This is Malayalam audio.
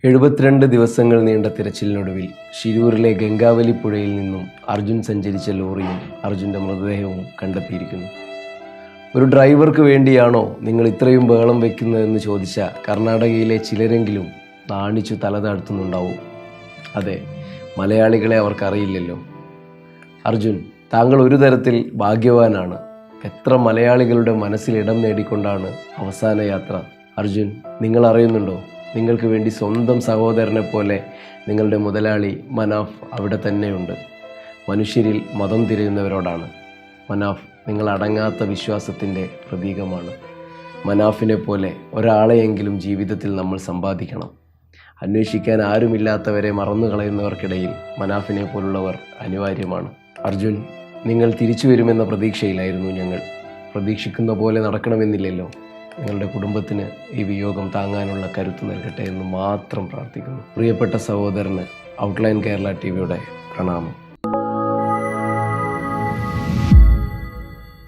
72 ദിവസങ്ങൾ നീണ്ട തിരച്ചിലിനൊടുവിൽ ശിരൂരിലെ ഗംഗാവലി പുഴയിൽ നിന്നും അർജുൻ സഞ്ചരിച്ച ലോറിയും അർജുൻ്റെ മൃതദേഹവും കണ്ടെത്തിയിരിക്കുന്നു. ഒരു ഡ്രൈവർക്ക് വേണ്ടിയാണോ നിങ്ങൾ ഇത്രയും ബഹളം വയ്ക്കുന്നതെന്ന് ചോദിച്ച കർണാടകയിലെ ചിലരെങ്കിലും നാണിച്ചു തല താഴ്ത്തുന്നുണ്ടാവും. അതെ, മലയാളികളെ അവർക്കറിയില്ലല്ലോ. അർജുൻ, താങ്കൾ ഒരു തരത്തിൽ ഭാഗ്യവാനാണ്. എത്ര മലയാളികളുടെ മനസ്സിൽ ഇടം നേടിക്കൊണ്ടാണ് അവസാന യാത്ര. അർജുൻ, നിങ്ങൾ അറിയുന്നുണ്ടോ, നിങ്ങൾക്ക് വേണ്ടി സ്വന്തം സഹോദരനെ പോലെ നിങ്ങളുടെ മുതലാളി മനാഫ് അവിടെ തന്നെയുണ്ട്. മനുഷ്യരിൽ മതം തിരയുന്നവരോടാണ്. മനാഫ് നിങ്ങൾ അടങ്ങാത്ത വിശ്വാസത്തിൻ്റെ പ്രതീകമാണ്. മനാഫിനെ പോലെ ഒരാളെയെങ്കിലും ജീവിതത്തിൽ നമ്മൾ സമ്പാദിക്കണം. അന്വേഷിക്കാൻ ആരുമില്ലാത്തവരെ മറന്നു കളയുന്നവർക്കിടയിൽ മനാഫിനെ പോലുള്ളവർ അനിവാര്യമാണ്. അർജുൻ, നിങ്ങൾ തിരിച്ചു വരുമെന്ന പ്രതീക്ഷയിലായിരുന്നു ഞങ്ങൾ. പ്രതീക്ഷിക്കുന്ന പോലെ നടക്കണമെന്നില്ലല്ലോ. നിങ്ങളുടെ കുടുംബത്തിന് ഈ വിയോഗം താങ്ങാനുള്ള കരുത്ത് നൽകട്ടെ എന്ന് മാത്രം പ്രാർത്ഥിക്കുന്നു. പ്രിയപ്പെട്ട സഹോദരന് ഔട്ട്ലൈൻ കേരള ടിവിയുടെ പ്രണാമം.